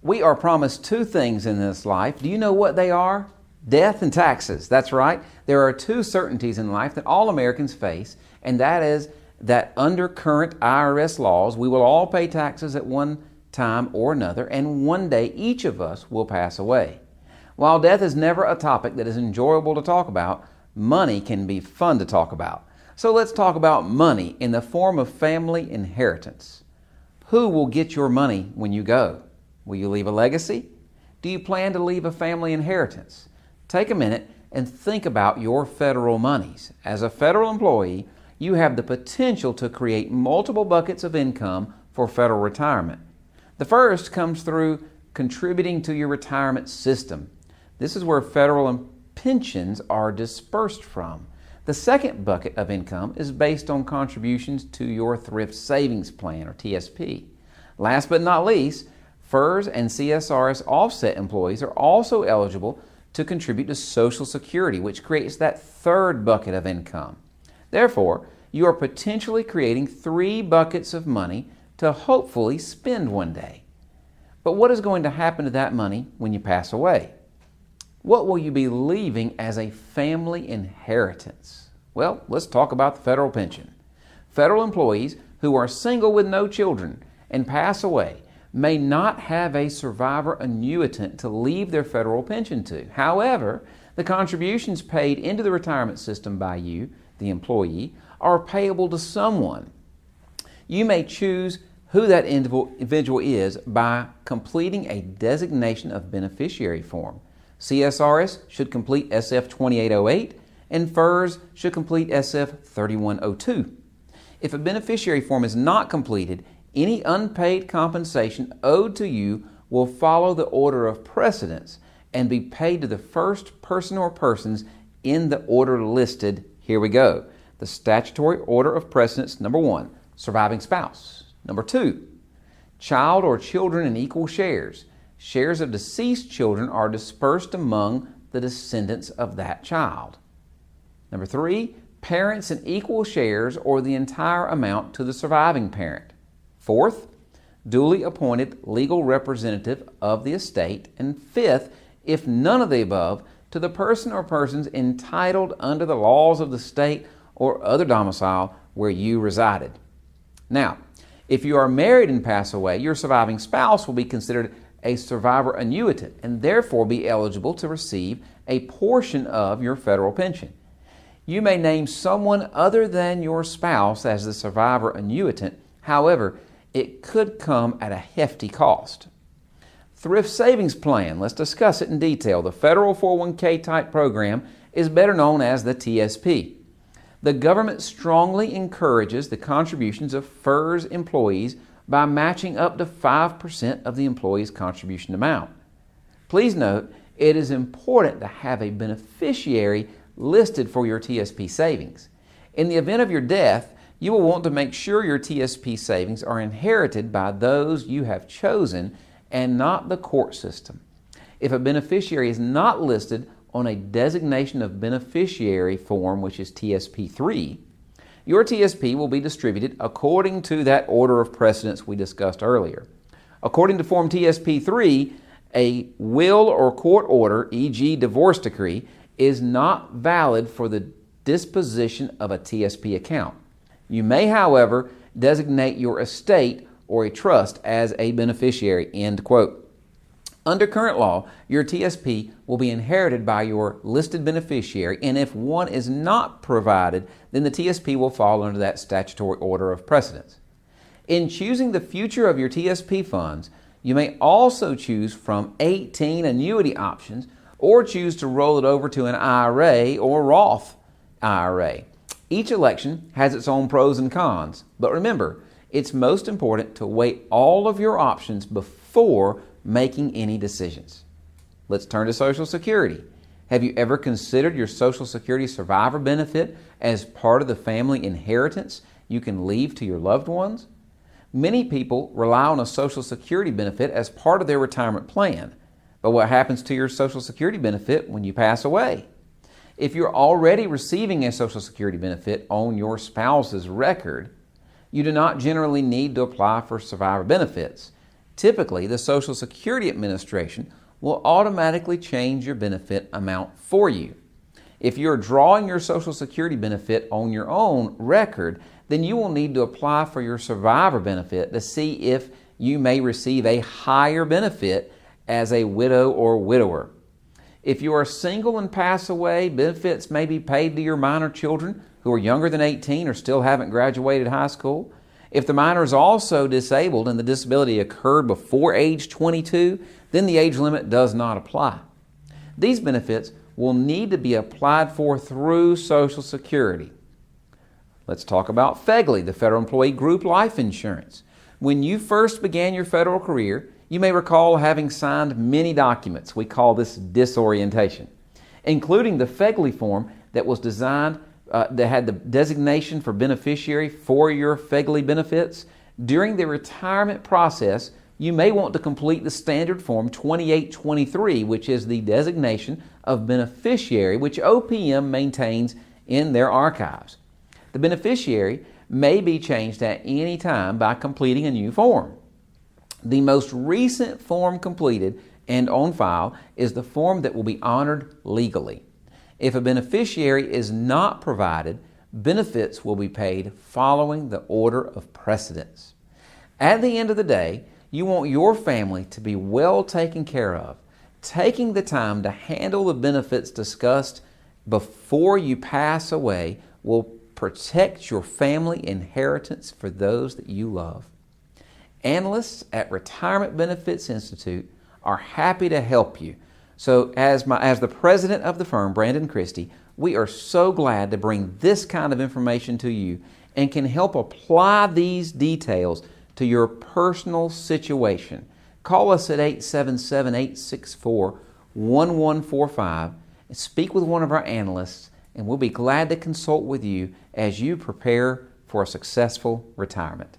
We are promised two things in this life. Do you know what they are? Death and taxes. That's right. There are two certainties in life that all Americans face, and that is that under current IRS laws, we will all pay taxes at one time or another, and one day each of us will pass away. While death is never a topic that is enjoyable to talk about, money can be fun to talk about. So let's talk about money in the form of family inheritance. Who will get your money when you go? Will you leave a legacy? Do you plan to leave a family inheritance? Take a minute and think about your federal monies. As a federal employee, you have the potential to create multiple buckets of income for federal retirement. The first comes through contributing to your retirement system. This is where federal pensions are dispersed from. The second bucket of income is based on contributions to your thrift savings plan, or TSP. Last but not least, FERS and CSRS offset employees are also eligible to contribute to Social Security, which creates that third bucket of income. Therefore, you are potentially creating 3 buckets of money to hopefully spend one day. But what is going to happen to that money when you pass away? What will you be leaving as a family inheritance? Well, let's talk about the federal pension. Federal employees who are single with no children and pass away may not have a survivor annuitant to leave their federal pension to. However, the contributions paid into the retirement system by you, the employee, are payable to someone. You may choose who that individual is by completing a designation of beneficiary form. CSRS should complete SF 2808 and FERS should complete SF 3102. If a beneficiary form is not completed, any unpaid compensation owed to you will follow the order of precedence and be paid to the first person or persons in the order listed. Here we go. The statutory order of precedence: number 1, surviving spouse. Number 2, child or children in equal shares. Shares of deceased children are dispersed among the descendants of that child. Number 3, parents in equal shares or the entire amount to the surviving parent. 4th, duly appointed legal representative of the estate. And 5th, if none of the above, to the person or persons entitled under the laws of the state or other domicile where you resided. Now, if you are married and pass away, your surviving spouse will be considered a survivor annuitant and therefore be eligible to receive a portion of your federal pension. You may name someone other than your spouse as the survivor annuitant. However, it could come at a hefty cost. Thrift Savings Plan. Let's discuss it in detail. The federal 401k type program is better known as the TSP. The government strongly encourages the contributions of FERS employees by matching up to 5% of the employee's contribution amount. Please note, it is important to have a beneficiary listed for your TSP savings. In the event of your death, you will want to make sure your TSP savings are inherited by those you have chosen and not the court system. If a beneficiary is not listed on a designation of beneficiary form, which is TSP 3, your TSP will be distributed according to that order of precedence we discussed earlier. According to Form TSP 3, a will or court order, e.g. divorce decree, is not valid for the disposition of a TSP account. You may, however, designate your estate or a trust as a beneficiary, end quote. Under current law, your TSP will be inherited by your listed beneficiary, and if one is not provided, then the TSP will fall under that statutory order of precedence. In choosing the future of your TSP funds, you may also choose from 18 annuity options or choose to roll it over to an IRA or Roth IRA. Each election has its own pros and cons, but remember, it's most important to weigh all of your options before making any decisions. Let's turn to Social Security. Have you ever considered your Social Security survivor benefit as part of the family inheritance you can leave to your loved ones? Many people rely on a Social Security benefit as part of their retirement plan. But what happens to your Social Security benefit when you pass away? If you're already receiving a Social Security benefit on your spouse's record, you do not generally need to apply for survivor benefits. Typically, the Social Security Administration will automatically change your benefit amount for you. If you're drawing your Social Security benefit on your own record, then you will need to apply for your survivor benefit to see if you may receive a higher benefit as a widow or widower. If you are single and pass away, benefits may be paid to your minor children who are younger than 18 or still haven't graduated high school. If the minor is also disabled and the disability occurred before age 22, then the age limit does not apply. These benefits will need to be applied for through Social Security. Let's talk about FEGLI, the Federal Employee Group Life Insurance. When you first began your federal career, you may recall having signed many documents. We call this disorientation, including the FEGLI form that was designed that had the designation for beneficiary for your FEGLI benefits. During the retirement process, you may want to complete the standard form 2823, which is the designation of beneficiary, which OPM maintains in their archives. The beneficiary may be changed at any time by completing a new form. The most recent form completed and on file is the form that will be honored legally. If a beneficiary is not provided, benefits will be paid following the order of precedence. At the end of the day, you want your family to be well taken care of. Taking the time to handle the benefits discussed before you pass away will protect your family inheritance for those that you love. Analysts at Retirement Benefits Institute are happy to help you. So as the president of the firm, Brandon Christy, we are so glad to bring this kind of information to you and can help apply these details to your personal situation. Call us at 877-864-1145 and speak with one of our analysts, and we'll be glad to consult with you as you prepare for a successful retirement.